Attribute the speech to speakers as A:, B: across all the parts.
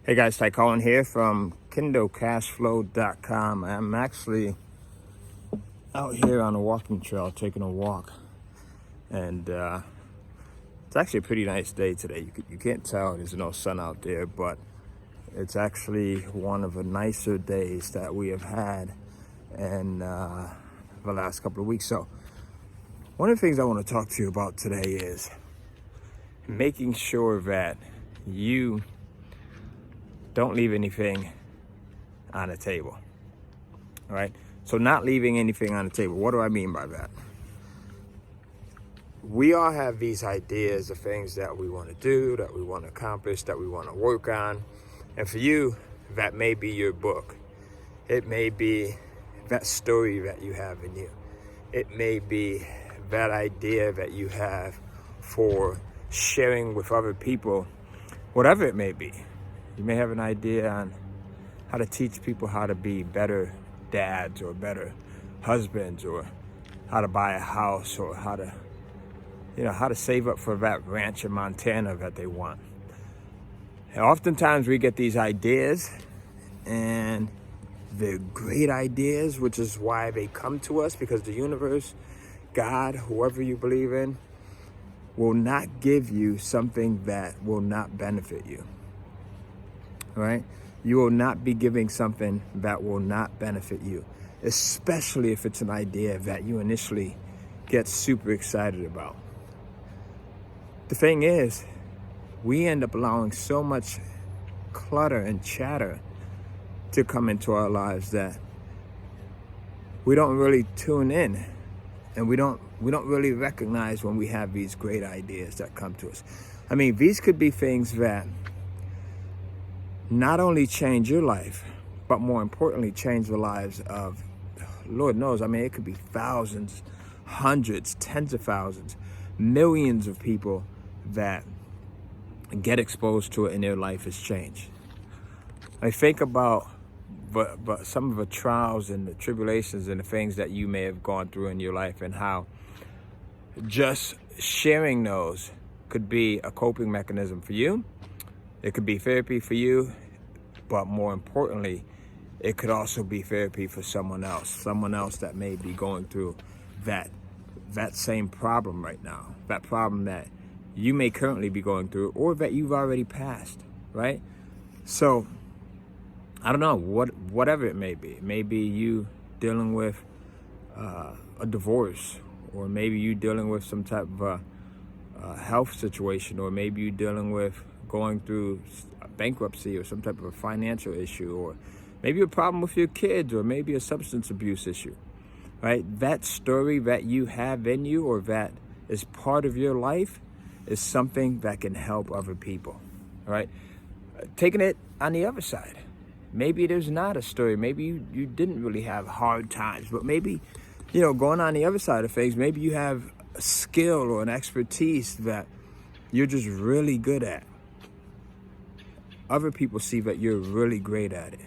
A: Hey guys, Ty Colin here from KindleCashflow.com. I'm actually out here on a walking trail taking a walk, and it's actually a pretty nice day today. You can't tell, there's no sun out there, but it's actually one of the nicer days that we have had in the last couple of weeks. So one of the things I want to talk to you about today is making sure that you don't leave anything on the table. All right, so not leaving anything on the table. What do I mean by that? We all have these ideas of things that we want to do, that we want to accomplish, that we want to work on. And for you, that may be your book. It may be that story that you have in you. It may be that idea that you have for sharing with other people, whatever it may be. You may have an idea on how to teach people how to be better dads or better husbands, or how to buy a house, or how to save up for that ranch in Montana that they want. And oftentimes we get these ideas, and they're great ideas, which is why they come to us, because the universe, God, whoever you believe in, will not give you something that will not benefit you. Right? You will not be giving something that will not benefit you, especially if it's an idea that you initially get super excited about. The thing is, we end up allowing so much clutter and chatter to come into our lives that we don't really tune in, and we don't really recognize when we have these great ideas that come to us. I mean, these could be things that not only change your life, but more importantly, change the lives of, Lord knows, I mean, it could be thousands, hundreds, tens of thousands, millions of people that get exposed to it and their life has changed. I think about but some of the trials and the tribulations and the things that you may have gone through in your life, and how just sharing those could be a coping mechanism for you. It could be therapy for you, but more importantly, it could also be therapy for someone else that may be going through that same problem right now, that problem that you may currently be going through, or that you've already passed, right? So, I don't know, whatever it may be. It may be you dealing with a divorce, or maybe you dealing with some type of health situation, or maybe you dealing with going through bankruptcy or some type of a financial issue, or maybe a problem with your kids, or maybe a substance abuse issue, right? That story that you have in you, or that is part of your life, is something that can help other people, right? Taking it on the other side, maybe there's not a story. Maybe you didn't really have hard times, but maybe, going on the other side of things, maybe you have a skill or an expertise that you're just really good at. Other people see that you're really great at it,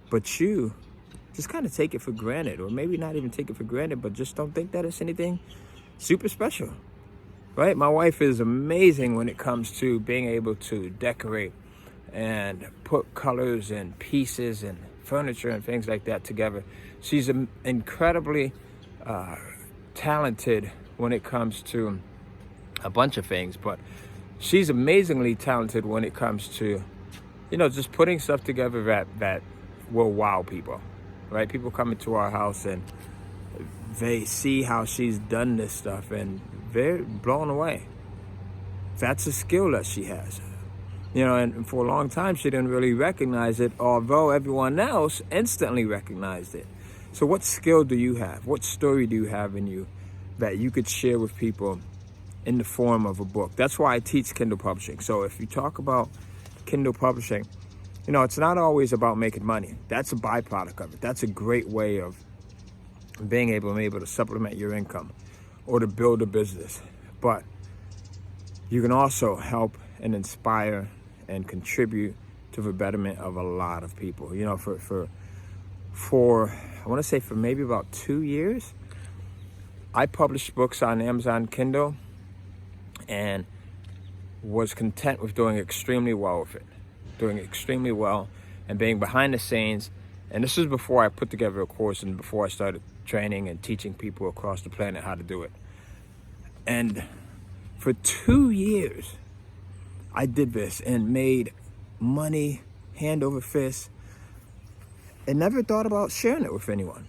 A: but you just kind of take it for granted, or maybe not even take it for granted, but just don't think that it's anything super special, right? My wife is amazing when it comes to being able to decorate and put colors and pieces and furniture and things like that together. She's incredibly talented when it comes to a bunch of things, but she's amazingly talented when it comes to, just putting stuff together that will wow people, right? People come into our house and they see how she's done this stuff, and they're blown away. That's a skill that she has. And for a long time, she didn't really recognize it, although everyone else instantly recognized it. So what skill do you have? What story do you have in you that you could share with people in the form of a book? That's why I teach Kindle Publishing. So if you talk about Kindle Publishing, it's not always about making money. That's a byproduct of it. That's a great way of being able to supplement your income or to build a business. But you can also help and inspire and contribute to the betterment of a lot of people. For I want to say for maybe about 2 years, I published books on Amazon Kindle and was content with doing extremely well with it. doing extremely well, and being behind the scenes. And this is before I put together a course and before I started training and teaching people across the planet how to do it. And for 2 years, I did this and made money hand over fist and never thought about sharing it with anyone.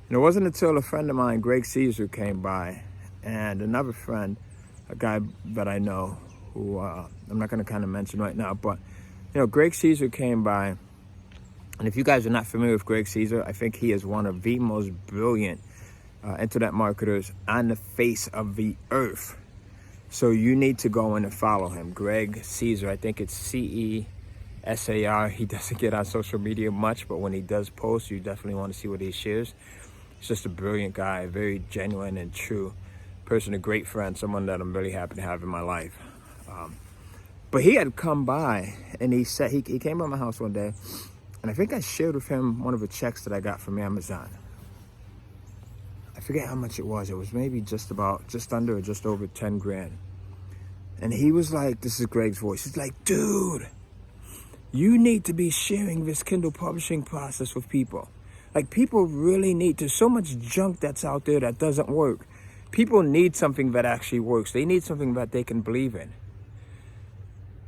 A: And it wasn't until a friend of mine, Greg Caesar, came by, and another friend, a guy that I know who I'm not going to kind of mention right now, but Greg Caesar came by. And if you guys are not familiar with Greg Caesar, I think he is one of the most brilliant internet marketers on the face of the earth. So you need to go in and follow him. Greg Caesar, I think it's CESAR. He doesn't get on social media much, but when he does post, you definitely want to see what he shares. He's just a brilliant guy, a very genuine and true person, a great friend, someone that I'm really happy to have in my life. But he had come by, and he said he came by my house one day, and I think I shared with him one of the checks that I got from Amazon. I forget how much it was. It was maybe just under or just over 10 grand. And he was like, this is Greg's voice. He's like, dude, you need to be sharing this Kindle publishing process with people. Like, people really need to. So much junk that's out there that doesn't work. People need something that actually works. They need something that they can believe in.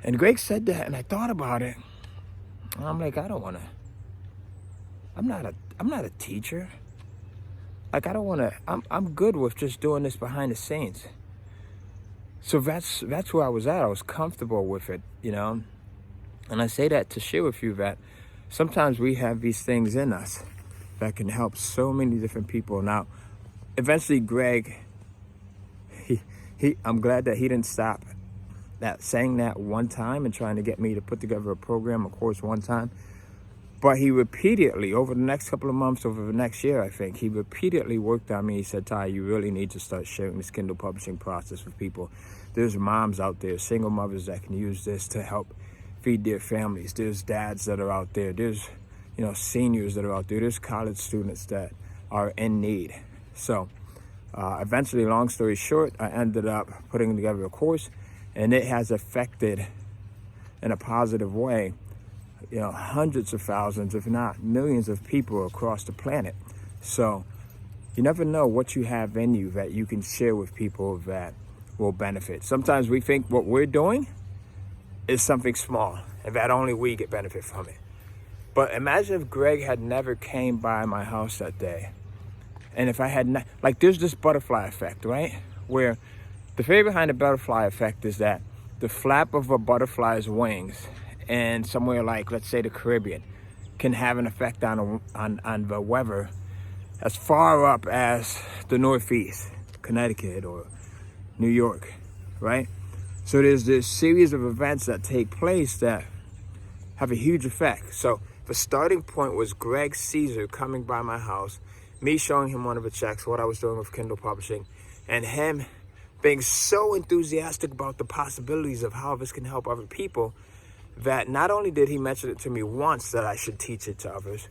A: And Greg said that, and I thought about it. And I'm like, I don't want to. I'm not a teacher. Like, I don't want to. I'm good with just doing this behind the scenes. So that's where I was at. I was comfortable with it, And I say that to share with you that sometimes we have these things in us that can help so many different people. Now, eventually, Greg, I'm glad that he didn't stop saying that one time and trying to get me to put together a program, a course one time. But he repeatedly, over the next couple of months, over the next year, I think, he repeatedly worked on me. He said, Ty, you really need to start sharing this Kindle publishing process with people. There's moms out there, single mothers that can use this to help feed their families. There's dads that are out there. There's, seniors that are out there. There's college students that are in need. So eventually, long story short, I ended up putting together a course, and it has affected in a positive way hundreds of thousands, if not millions of people across the planet. So you never know what you have in you that you can share with people that will benefit. Sometimes we think what we're doing is something small and that only we get benefit from it. But imagine if Greg had never came by my house that day. And if I had not, there's this butterfly effect, right? Where the theory behind the butterfly effect is that the flap of a butterfly's wings and somewhere like, let's say, the Caribbean, can have an effect on the weather as far up as the Northeast, Connecticut or New York, right? So there's this series of events that take place that have a huge effect. So the starting point was Greg Caesar coming by my house, me showing him one of the checks, what I was doing with Kindle Publishing, and him being so enthusiastic about the possibilities of how this can help other people that not only did he mention it to me once that I should teach it to others,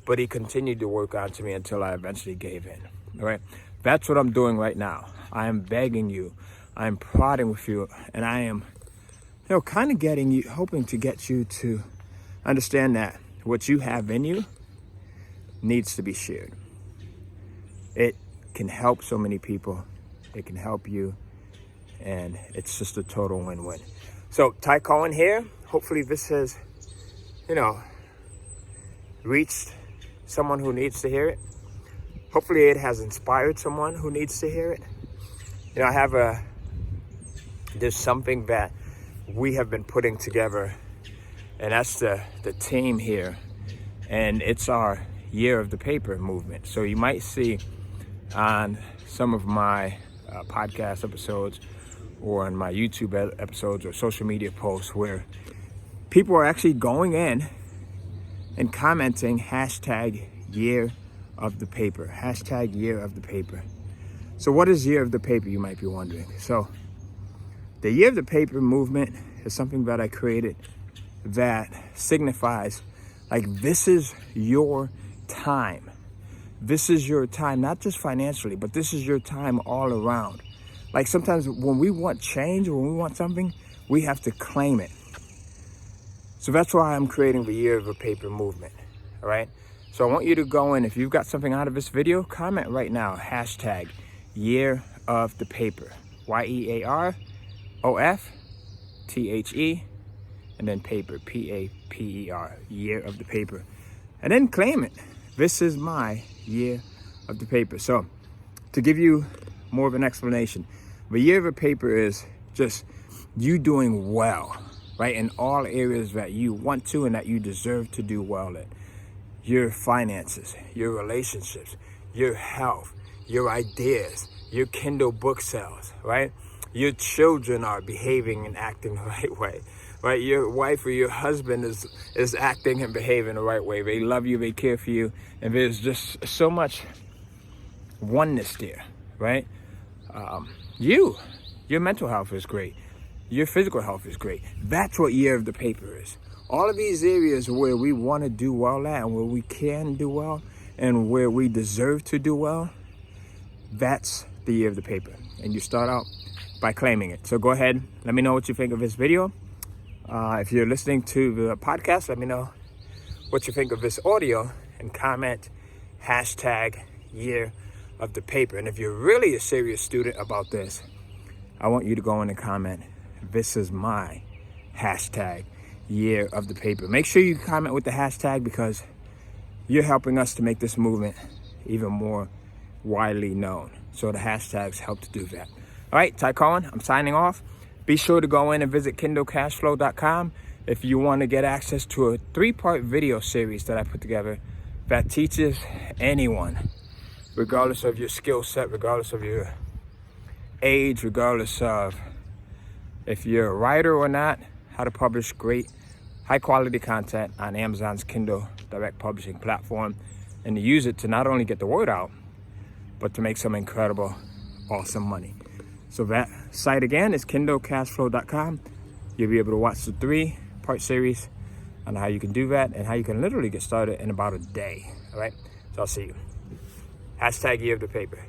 A: but he continued to work on to me until I eventually gave in. All right? That's what I'm doing right now. I am begging you. I am prodding with you, and I am, kind of hoping to get you to understand that what you have in you needs to be shared. It can help so many people. It can help you, and it's just a total win-win. So, Ty Cohen here. Hopefully this has, reached someone who needs to hear it. Hopefully it has inspired someone who needs to hear it. There's something that we have been putting together, and that's the team here. And it's our Year of the Paper movement. So you might see on some of my podcast episodes or on my YouTube episodes or social media posts where people are actually going in and commenting hashtag Year of the Paper, hashtag Year of the Paper. So what is Year of the Paper, you might be wondering? So the Year of the Paper movement is something that I created that signifies this is your time. This is your time, not just financially, but this is your time all around. Sometimes when we want change or when we want something, we have to claim it. So that's why I'm creating the Year of the Paper movement, all right? So I want you to go in, if you've got something out of this video, comment right now, hashtag Year of the Paper, YEAROFTHE, and then paper, PAPER, Year of the Paper. And then claim it. This is my Year of the Paper. So to give you more of an explanation, the Year of the Paper is just you doing well, right? In all areas that you want to and that you deserve to do well in. Your finances, your relationships, your health, your ideas, your Kindle book sales, right? Your children are behaving and acting the right way, right? Your wife or your husband is acting and behaving the right way. They love you, they care for you, and there's just so much oneness there, right? Your mental health is great. Your physical health is great. That's what Year of the Paper is. All of these areas where we want to do well at and where we can do well and where we deserve to do well, that's the Year of the Paper. And you start out by claiming it. So go ahead, let me know what you think of this video. If you're listening to the podcast, let me know what you think of this audio and comment hashtag Year of the Paper. And if you're really a serious student about this, I want you to go in and comment, this is my hashtag Year of the Paper. Make sure you comment with the hashtag because you're helping us to make this movement even more widely known. So the hashtags help to do that. All right, Ty Cohen, I'm signing off. Be sure to go in and visit KindleCashflow.com if you want to get access to a 3-part video series that I put together that teaches anyone, regardless of your skill set, regardless of your age, regardless of if you're a writer or not, how to publish great high quality content on Amazon's Kindle direct publishing platform, and to use it to not only get the word out, but to make some incredible, awesome money. So that site again is KindleCashflow.com. You'll be able to watch the 3-part series on how you can do that and how you can literally get started in about a day. All right, so I'll see you. Hashtag Year of the Paper.